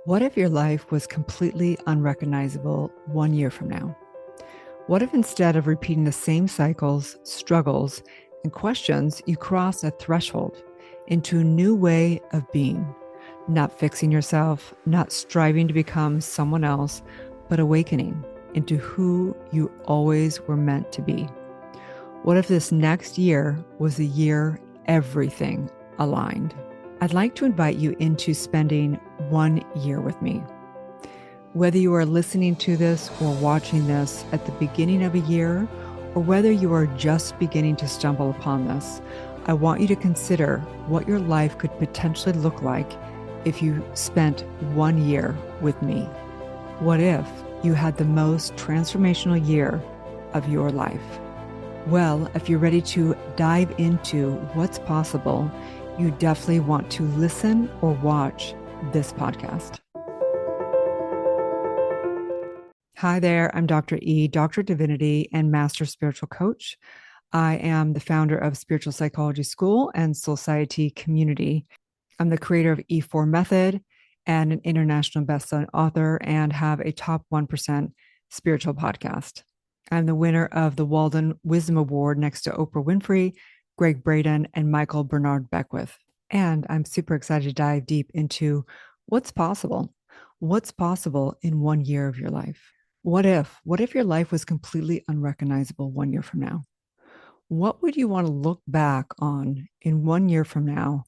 What if your life was completely unrecognizable 1 year from now? What if instead of repeating the same cycles, struggles, and questions, you crossed a threshold into a new way of being, not fixing yourself, not striving to become someone else, but awakening into who you always were meant to be? What if this next year was the year everything aligned? I'd like to invite you into spending 1 year with me. Whether you are listening to this or watching this at the beginning of a year, or whether you are just beginning to stumble upon this, I want you to consider what your life could potentially look like if you spent 1 year with me. What if you had the most transformational year of your life? Well, if you're ready to dive into what's possible, you definitely want to listen or watch this podcast. Hi there, I'm Dr. E, Doctor of Divinity and Master Spiritual Coach. I am the founder of Spiritual Psychology School and Society Community. I'm the creator of E4 Method and an international bestselling author, and have a top 1% spiritual podcast. I'm the winner of the Walden Wisdom Award next to Oprah Winfrey, Greg Braden, and Michael Bernard Beckwith. And I'm super excited to dive deep into what's possible. What's possible in 1 year of your life? What if your life was completely unrecognizable 1 year from now? What would you want to look back on in 1 year from now?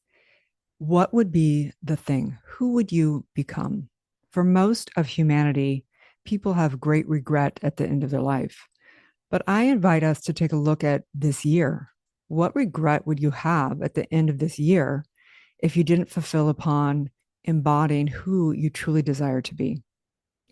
What would be the thing? Who would you become? For most of humanity, people have great regret at the end of their life. But I invite us to take a look at this year. What regret would you have at the end of this year if you didn't fulfill upon embodying who you truly desire to be?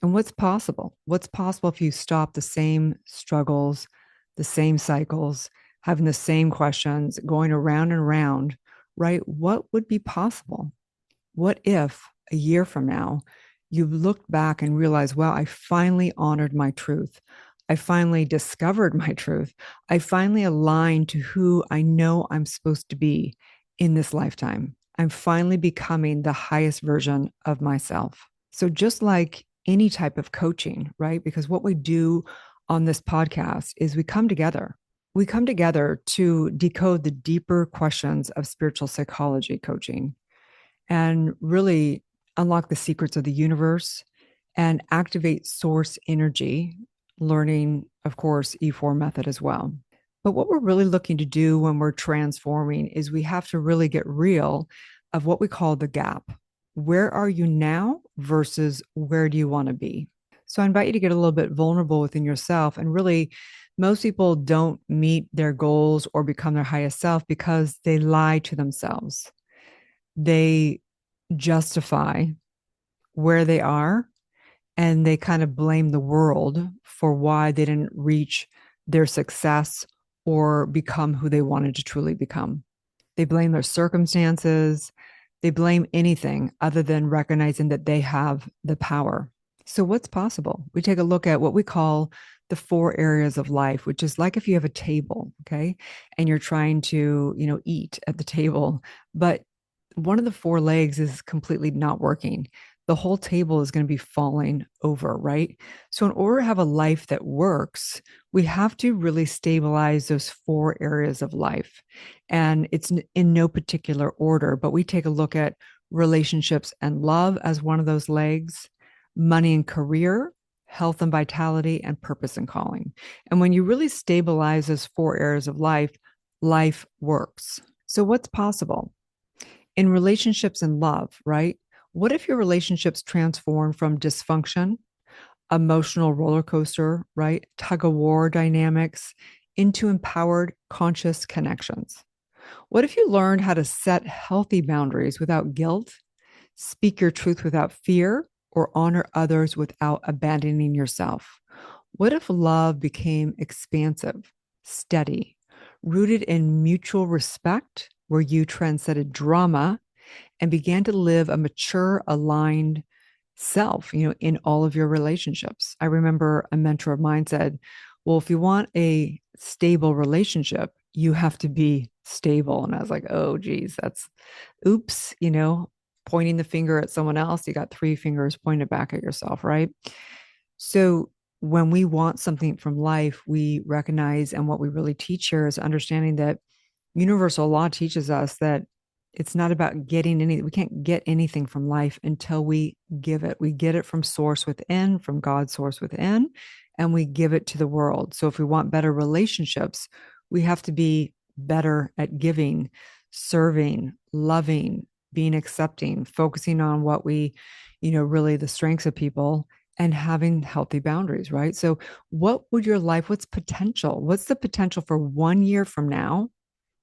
And what's possible? What's possible if you stop the same struggles, the same cycles, having the same questions, going around and around, right? What would be possible? What if a year from now, you looked back and realized, wow, I finally honored my truth. I finally discovered my truth. I finally aligned to who I know I'm supposed to be in this lifetime. I'm finally becoming the highest version of myself. So just like any type of coaching, right? Because what we do on this podcast is we come together. We come together to decode the deeper questions of spiritual psychology coaching and really unlock the secrets of the universe and activate source energy, learning, of course, E4 method as well. But what we're really looking to do when we're transforming is we have to really get real of what we call the gap. Where are you now versus where do you want to be? So I invite you to get a little bit vulnerable within yourself. And really, most people don't meet their goals or become their highest self because they lie to themselves. They justify where they are, and they kind of blame the world for why they didn't reach their success or become who they wanted to truly become. They blame their circumstances. They blame anything other than recognizing that they have the power. So what's possible? We take a look at what we call the 4 areas of life, which is like if you have a table, okay, and you're trying to, eat at the table, but one of the 4 legs is completely not working. The whole table is going to be falling over, right? So in order to have a life that works, we have to really stabilize those 4 areas of life. And it's in no particular order, but we take a look at relationships and love as one of those legs, money and career, health and vitality, and purpose and calling. And when you really stabilize those 4 areas of life, life works. So what's possible? In relationships and love, right? What if your relationships transform from dysfunction, emotional roller coaster, right? Tug of war dynamics into empowered, conscious connections? What if you learned how to set healthy boundaries without guilt, speak your truth without fear, or honor others without abandoning yourself? What if love became expansive, steady, rooted in mutual respect, where you transcended drama and began to live a mature, aligned self, in all of your relationships? I remember a mentor of mine said, well, if you want a stable relationship, you have to be stable. And I was like, oh, geez, that's oops, pointing the finger at someone else, you got three fingers pointed back at yourself, right? So when we want something from life, we recognize, and what we really teach here is understanding that universal law teaches us that it's not about getting any, we can't get anything from life until we give it. We get it from source within, from God's source within, and we give it to the world. So if we want better relationships, we have to be better at giving, serving, loving, being accepting, focusing on what we, really the strengths of people, and having healthy boundaries, right? So what would your life, what's potential? What's the potential for 1 year from now?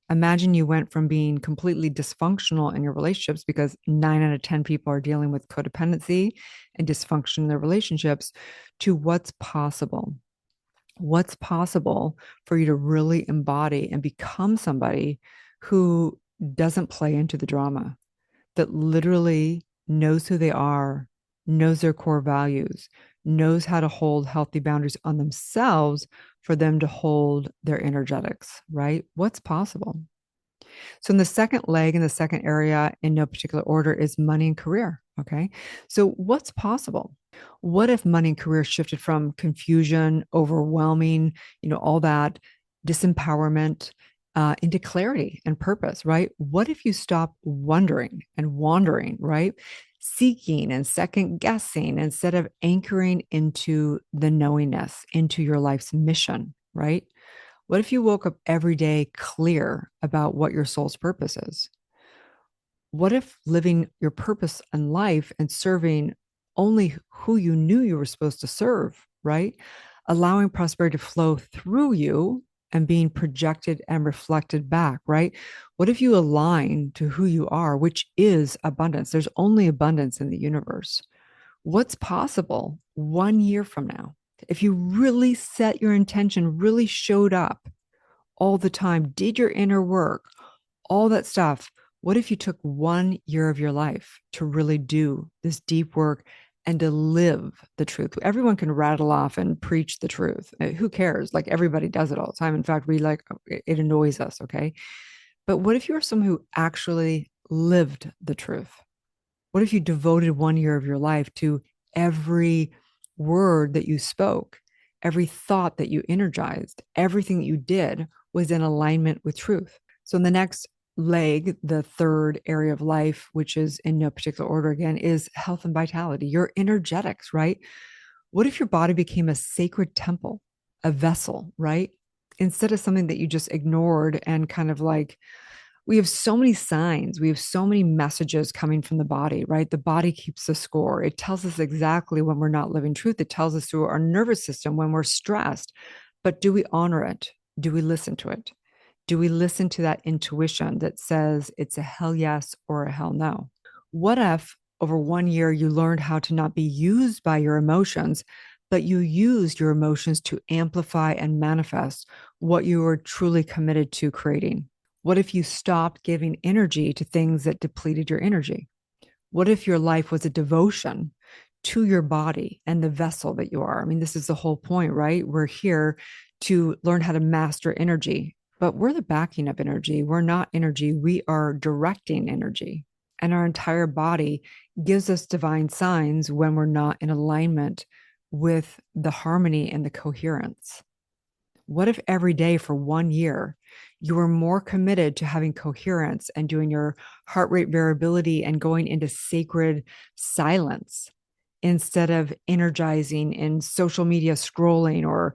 Imagine you went from being completely dysfunctional in your relationships, because 9 out of 10 people are dealing with codependency and dysfunction in their relationships, to what's possible. What's possible for you to really embody and become somebody who doesn't play into the drama, that literally knows who they are, knows their core values, knows how to hold healthy boundaries on themselves for them to hold their energetics, right? What's possible? So, in the second leg, in the second area, in no particular order, is money and career. Okay. So, what's possible? What if money and career shifted from confusion, overwhelming, all that disempowerment, into clarity and purpose, right? What if you stop wondering and wandering, right? Seeking and second guessing instead of anchoring into the knowingness, into your life's mission, right? What if you woke up every day clear about what your soul's purpose is? What if living your purpose in life and serving only who you knew you were supposed to serve, right? Allowing prosperity to flow through you and being projected and reflected back, right? What if you align to who you are, which is abundance? There's only abundance in the universe. What's possible 1 year from now? If you really set your intention, really showed up all the time, did your inner work, all that stuff. What if you took 1 year of your life to really do this deep work and to live the truth? Everyone can rattle off and preach the truth. Who cares? Like, everybody does it all the time. In fact, it annoys us. Okay. But what if you were someone who actually lived the truth? What if you devoted 1 year of your life to every word that you spoke, every thought that you energized, everything that you did was in alignment with truth? So in the next leg, the third area of life, which is in no particular order again, is health and vitality, your energetics, right? What if your body became a sacred temple, a vessel, right? Instead of something that you just ignored and kind of like, we have so many signs, we have so many messages coming from the body, right? The body keeps the score. It tells us exactly when we're not living truth. It tells us through our nervous system when we're stressed. But do we honor it? Do we listen to it? Do we listen to that intuition that says it's a hell yes or a hell no? What if over 1 year you learned how to not be used by your emotions, but you used your emotions to amplify and manifest what you were truly committed to creating? What if you stopped giving energy to things that depleted your energy? What if your life was a devotion to your body and the vessel that you are? I mean, this is the whole point, right? We're here to learn how to master energy, but we're the backing up energy. We're not energy. We are directing energy. And our entire body gives us divine signs when we're not in alignment with the harmony and the coherence. What if every day for 1 year, you were more committed to having coherence and doing your heart rate variability and going into sacred silence instead of energizing in social media scrolling, or,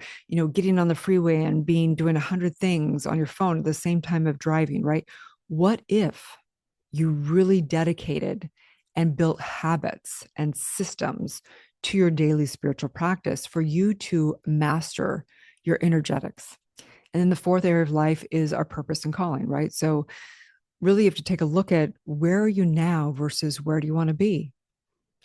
getting on the freeway and doing 100 things on your phone at the same time of driving, right? What if you really dedicated and built habits and systems to your daily spiritual practice for you to master your energetics? And then the fourth area of life is our purpose and calling, right? So really you have to take a look at, where are you now versus where do you want to be?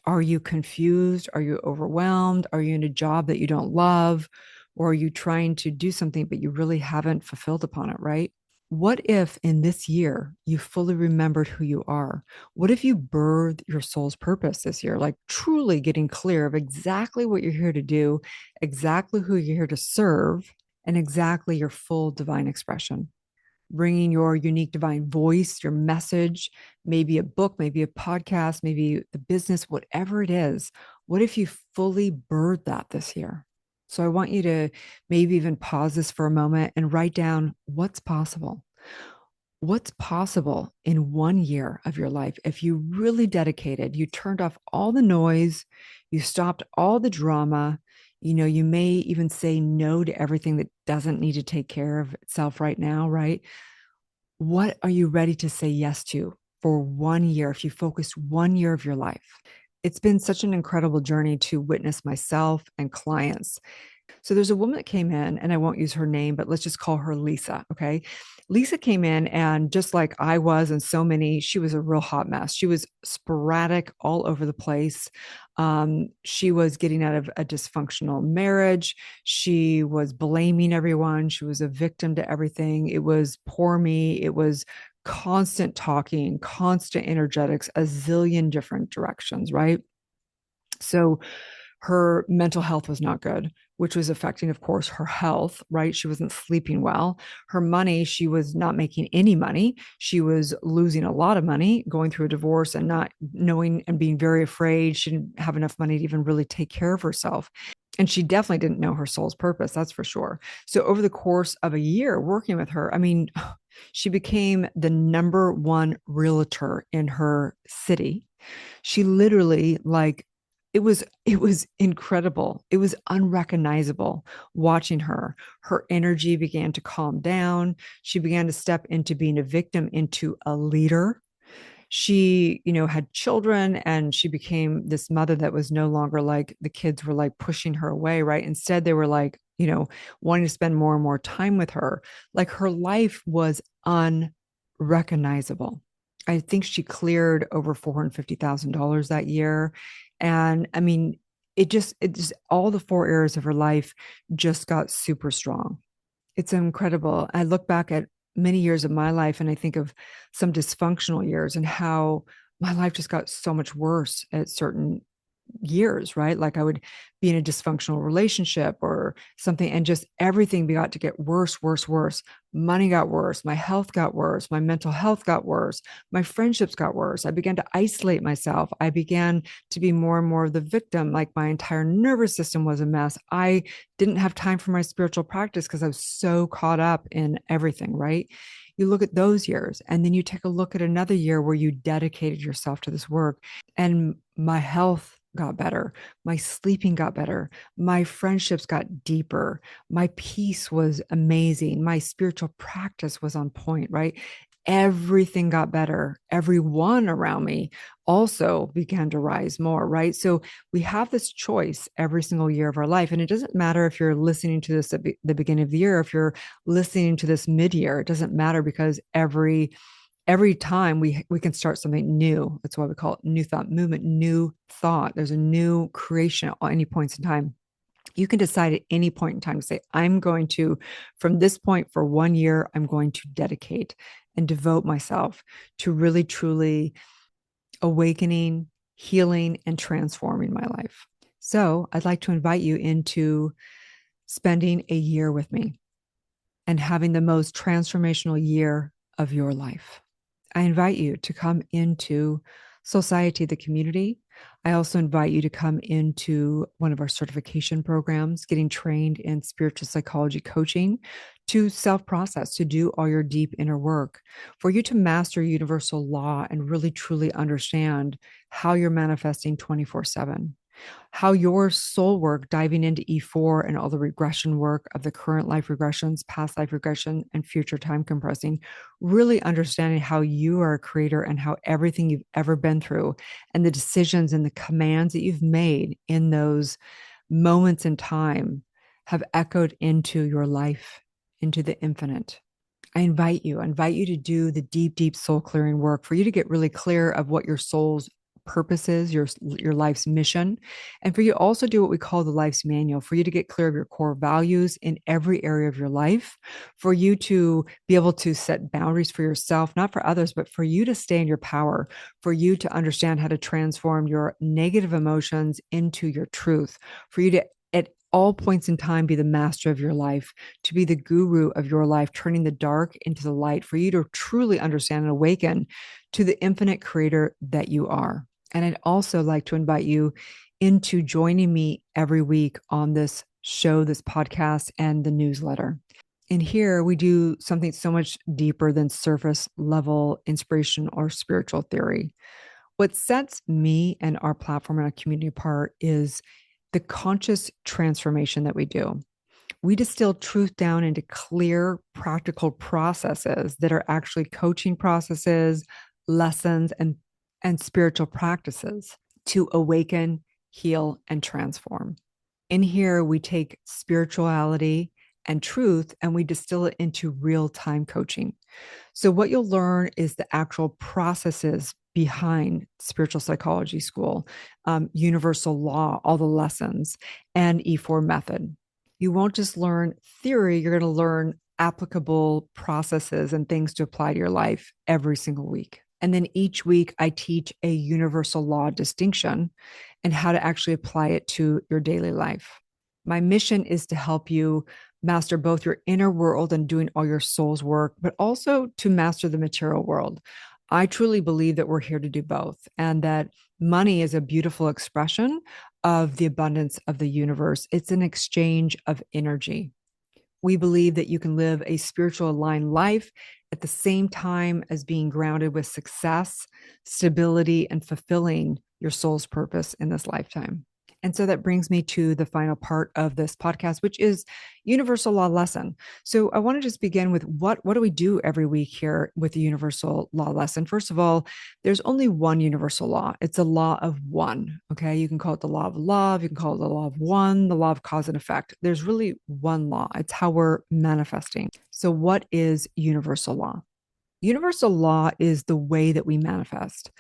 Are you confused? Are you overwhelmed? Are you in a job that you don't love? Or are you trying to do something, but you really haven't fulfilled upon it, right? What if in this year you fully remembered who you are? What if you birthed your soul's purpose this year, like truly getting clear of exactly what you're here to do, exactly who you're here to serve, and exactly your full divine expression? bringing your unique divine voice, your message, maybe a book, maybe a podcast, maybe the business, whatever it is. What if you fully birthed that this year? So I want you to maybe even pause this for a moment and write down what's possible. What's possible in 1 year of your life if you really dedicated, you turned off all the noise, you stopped all the drama, you may even say no to everything that doesn't need to take care of itself right now, right? What are you ready to say yes to for 1 year if you focus 1 year of your life? It's been such an incredible journey to witness myself and clients. So there's a woman that came in, and I won't use her name, but let's just call her Lisa. Okay. Lisa came in, and just like I was, and so many, she was a real hot mess. She was sporadic all over the place. She was getting out of a dysfunctional marriage. She was blaming everyone. She was a victim to everything. It was poor me. It was constant talking, constant energetics, a zillion different directions, right? So her mental health was not good, which was affecting, of course, her health, right? She wasn't sleeping well. Her money, she was not making any money. She was losing a lot of money, going through a divorce and not knowing and being very afraid. She didn't have enough money to even really take care of herself. And she definitely didn't know her soul's purpose, that's for sure. So, over the course of a year working with her, I mean, she became the number one realtor in her city. She literally, like, it was incredible. It was unrecognizable watching her. Her energy began to calm down. She began to step into being a victim, into a leader. She, had children, and she became this mother that was no longer like the kids were like pushing her away, right? Instead, they were like, wanting to spend more and more time with her. Like, her life was unrecognizable. I think she cleared over $450,000 that year. And I mean, it just all the four areas of her life just got super strong. It's incredible. I look back at many years of my life, and I think of some dysfunctional years and how my life just got so much worse at certain years, right? Like, I would be in a dysfunctional relationship or something, and just everything got to get worse, worse, worse. Money got worse. My health got worse. My mental health got worse. My friendships got worse. I began to isolate myself. I began to be more and more of the victim. Like, my entire nervous system was a mess. I didn't have time for my spiritual practice because I was so caught up in everything, right? You look at those years, and then you take a look at another year where you dedicated yourself to this work, and my health got better. My sleeping got better. My friendships got deeper. My peace was amazing. My spiritual practice was on point, right? Everything got better. Everyone around me also began to rise more, right? So we have this choice every single year of our life. And it doesn't matter if you're listening to this at the beginning of the year, if you're listening to this mid-year, it doesn't matter, because every time we can start something new. That's why we call it new thought movement, new thought. There's a new creation at any points in time. You can decide at any point in time to say, I'm going to, from this point for 1 year, I'm going to dedicate and devote myself to really, truly awakening, healing, and transforming my life. So I'd like to invite you into spending a year with me and having the most transformational year of your life. I invite you to come into Society, the community. I also invite you to come into one of our certification programs, getting trained in spiritual psychology coaching, to self-process, to do all your deep inner work, for you to master universal law and really truly understand how you're manifesting 24/7. How your soul work, diving into E4 and all the regression work of the current life regressions, past life regression, and future time compressing, really understanding how you are a creator and how everything you've ever been through and the decisions and the commands that you've made in those moments in time have echoed into your life, into the infinite. I invite you to do the deep, deep soul clearing work for you to get really clear of what your soul's purpose is, your life's mission, and for you to also do what we call the life's manual, for you to get clear of your core values in every area of your life, for you to be able to set boundaries for yourself, not for others, but for you to stay in your power, for you to understand how to transform your negative emotions into your truth, for you to at all points in time be the master of your life, to be the guru of your life, turning the dark into the light, for you to truly understand and awaken to the infinite creator that you are. And I'd also like to invite you into joining me every week on this show, this podcast, and the newsletter. In here, we do something so much deeper than surface level inspiration or spiritual theory. What sets me and our platform and our community apart is the conscious transformation that we do. We distill truth down into clear, practical processes that are actually coaching processes, lessons, and spiritual practices to awaken, heal, and transform. In here, we take spirituality and truth and we distill it into real time coaching. So, what you'll learn is the actual processes behind spiritual psychology school, universal law, all the lessons, and E4 method. You won't just learn theory, you're going to learn applicable processes and things to apply to your life every single week. And then each week, I teach a universal law distinction and how to actually apply it to your daily life. My mission is to help you master both your inner world and doing all your soul's work, but also to master the material world. I truly believe that we're here to do both, and that money is a beautiful expression of the abundance of the universe. It's an exchange of energy. We believe that you can live a spiritual aligned life at the same time as being grounded with success, stability, and fulfilling your soul's purpose in this lifetime. And so that brings me to the final part of this podcast, which is universal law lesson. So I want to just begin with what do we do every week here with the universal law lesson? First of all, there's only one universal law. It's a law of one. Okay. You can call it the law of love. You can call it the law of one, the law of cause and effect. There's really one law. It's how we're manifesting. So what is universal law? Universal law is the way that we manifest.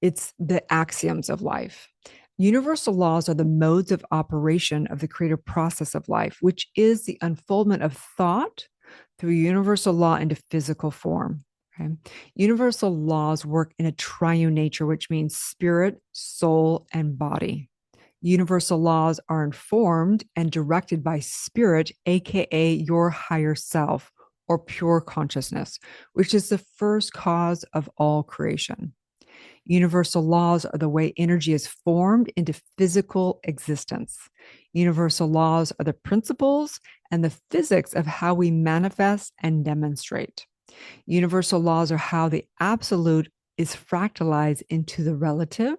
It's the axioms of life. Universal laws are the modes of operation of the creative process of life, which is the unfoldment of thought through universal law into physical form. Okay? Universal laws work in a triune nature, which means spirit, soul, and body. Universal laws are informed and directed by spirit, aka your higher self or pure consciousness, which is the first cause of all creation. Universal laws are the way energy is formed into physical existence. Universal laws are the principles and the physics of how we manifest and demonstrate. Universal laws are how the absolute is fractalized into the relative,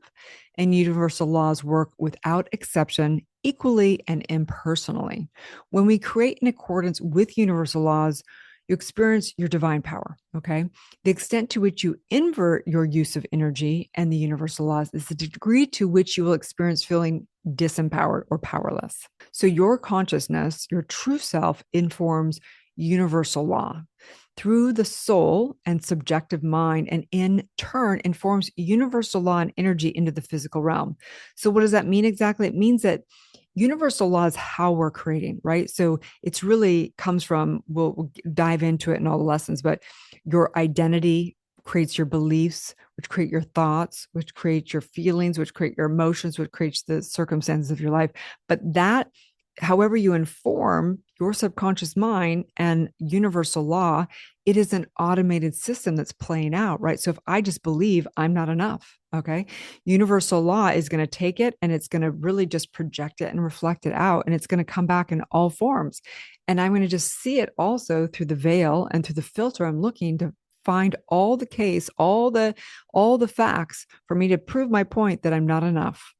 and universal laws work without exception, equally and impersonally. When we create in accordance with universal laws, you experience your divine power. Okay. The extent to which you invert your use of energy and the universal laws is the degree to which you will experience feeling disempowered or powerless. So your consciousness, your true self, informs universal law through the soul and subjective mind, and in turn informs universal law and energy into the physical realm. So what does that mean exactly? It means that universal law is how we're creating, right? So it's really comes from, we'll dive into it in all the lessons, but your identity creates your beliefs, which create your thoughts, which create your feelings, which create your emotions, which creates the circumstances of your life. But that, however you inform your subconscious mind and universal law, it is an automated system that's playing out, right? So if I just believe I'm not enough, okay, universal law is going to take it and it's going to really just project it and reflect it out. And it's going to come back in all forms. And I'm going to just see it also through the veil and through the filter. I'm looking to find all the case, all the facts for me to prove my point that I'm not enough.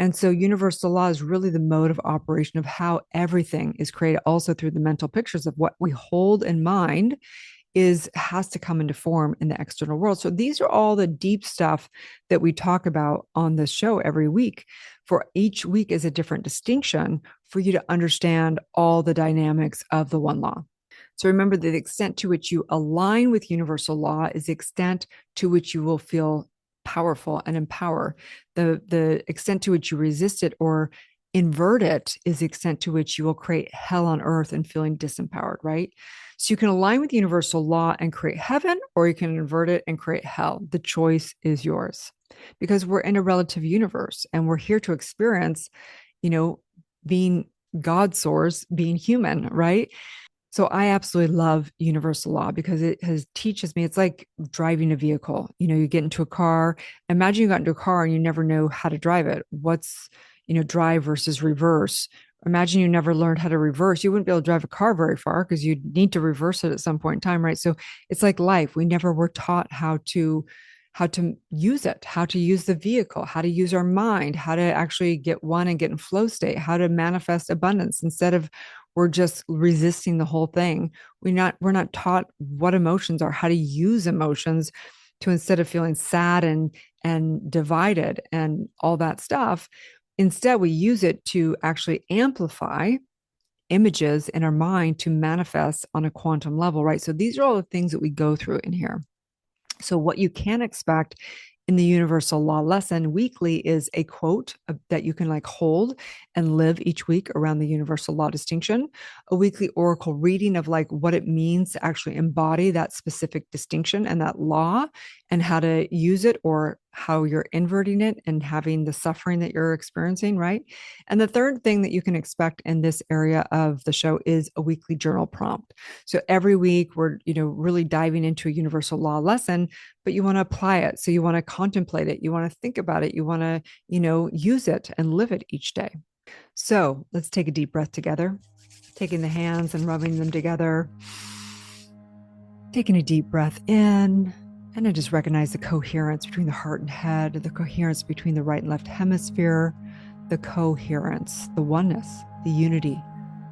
And so universal law is really the mode of operation of how everything is created, also through the mental pictures of what we hold in mind has to come into form in the external world. So these are all the deep stuff that we talk about on this show every week. For each week is a different distinction for you to understand all the dynamics of the one law. So remember that the extent to which you align with universal law is the extent to which you will feel powerful and empower. The extent to which you resist it or invert it is the extent to which you will create hell on earth and feeling disempowered, right? So you can align with universal law and create heaven, or you can invert it and create hell. The choice is yours, because we're in a relative universe and we're here to experience, you know, being God source, being human, right? So I absolutely love universal law because it has teaches me. It's like driving a vehicle. You get into a car. Imagine you got into a car and you never know how to drive it. What's, drive versus reverse. Imagine you never learned how to reverse. You wouldn't be able to drive a car very far because you'd need to reverse it at some point in time, right? So it's like life. We never were taught how to use it, how to use the vehicle, how to use our mind, how to actually get one and get in flow state, how to manifest abundance instead of we're just resisting the whole thing. We're not taught what emotions are, how to use emotions to instead of feeling sad and divided and all that stuff, instead we use it to actually amplify images in our mind to manifest on a quantum level, right? So these are all the things that we go through in here. So, what you can expect in the universal law lesson weekly is a quote that you can like hold and live each week around the universal law distinction, a weekly oracle reading of like what it means to actually embody that specific distinction and that law and how to use it or how you're inverting it and having the suffering that you're experiencing, right? And the third thing that you can expect in this area of the show is a weekly journal prompt. So every week we're, really diving into a universal law lesson, but you want to apply it. So you want to contemplate it. You want to think about it. You want to, use it and live it each day. So let's take a deep breath together, taking the hands and rubbing them together, taking a deep breath in. And I just recognize the coherence between the heart and head, the coherence between the right and left hemisphere, the coherence, the oneness, the unity,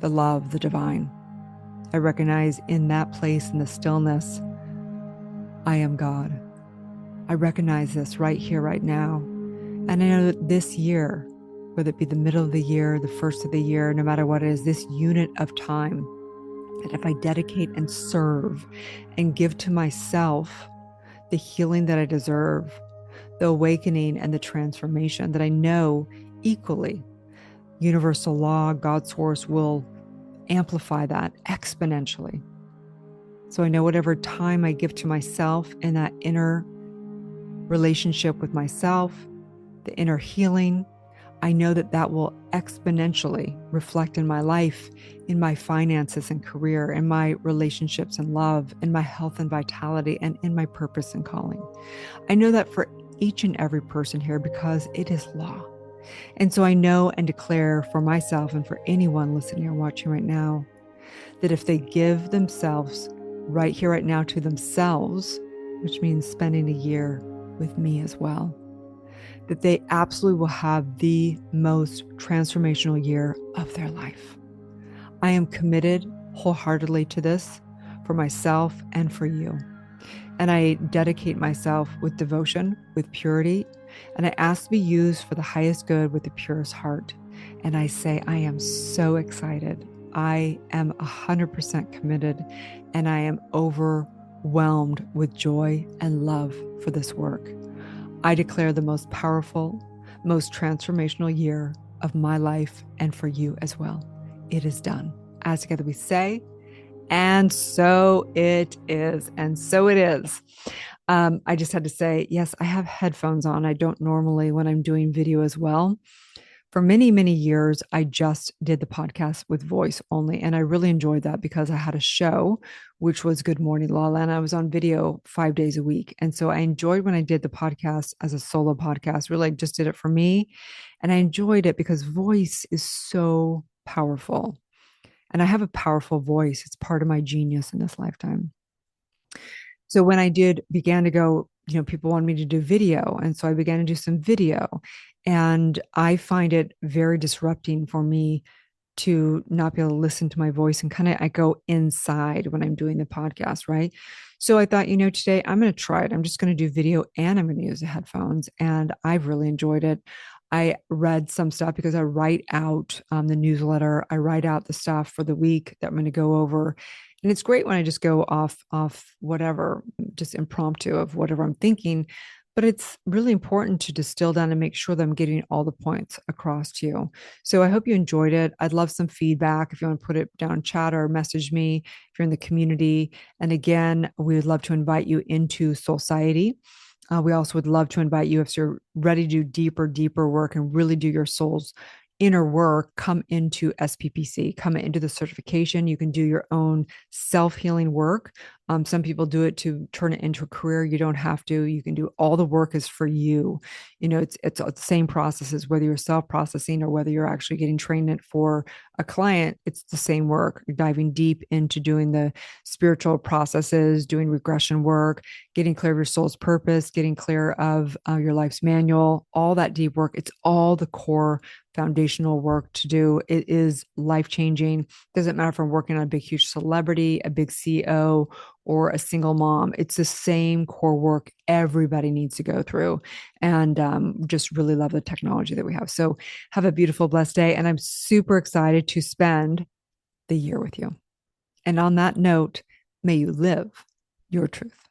the love, the divine. I recognize in that place, in the stillness, I am God. I recognize this right here, right now. And I know that this year, whether it be the middle of the year, the first of the year, no matter what it is, this unit of time, that if I dedicate and serve and give to myself the healing that I deserve, the awakening and the transformation that I know equally, universal law, God source will amplify that exponentially. So I know whatever time I give to myself in that inner relationship with myself, the inner healing, I know that that will exponentially reflect in my life, in my finances and career, in my relationships and love, in my health and vitality, and in my purpose and calling. I know that for each and every person here because it is law. And so I know and declare for myself and for anyone listening or watching right now that if they give themselves right here, right now to themselves, which means spending a year with me as well, that they absolutely will have the most transformational year of their life. I am committed wholeheartedly to this for myself and for you. And I dedicate myself with devotion, with purity, and I ask to be used for the highest good with the purest heart. And I say, I am so excited. I am 100% committed, and I am overwhelmed with joy and love for this work. I declare the most powerful, most transformational year of my life and for you as well. It is done. As together we say, and so it is. And so it is. I just had to say, yes, I have headphones on. I don't normally when I'm doing video as well. For many, many years, I just did the podcast with voice only. And I really enjoyed that because I had a show, which was Good Morning Lala, and I was on video 5 days a week. And so I enjoyed when I did the podcast as a solo podcast, really just did it for me. And I enjoyed it because voice is so powerful. And I have a powerful voice. It's part of my genius in this lifetime. So when I began to go, people wanted me to do video. And so I began to do some video. And I find it very disrupting for me to not be able to listen to my voice and I go inside when I'm doing the podcast, right? So I thought, today I'm going to try it. I'm just going to do video and I'm going to use the headphones. And I've really enjoyed it. I read some stuff because I write out the newsletter. I write out the stuff for the week that I'm going to go over. And it's great when I just go off whatever, just impromptu of whatever I'm thinking. But it's really important to distill down and make sure that I'm getting all the points across to you. So I hope you enjoyed it. I'd love some feedback if you want to put it down in chat or message me if you're in the community. And again, we would love to invite you into Society. We also would love to invite you if you're ready to do deeper work and really do your soul's inner work come into SPPC, come into the certification. You can do your own self-healing work. Some people do it to turn it into a career. You don't have to. You can do all the work is for you. It's the same processes, whether you're self-processing or whether you're actually getting trained it for a client. It's the same work. You're diving deep into doing the spiritual processes, doing regression work, getting clear of your soul's purpose, getting clear of your life's manual, all that deep work. It's all the core foundational work to do. It is life changing. Doesn't matter if I'm working on a big, huge celebrity, a big CEO, or a single mom. It's the same core work everybody needs to go through. And just really love the technology that we have. So have a beautiful, blessed day. And I'm super excited to spend the year with you. And on that note, may you live your truth.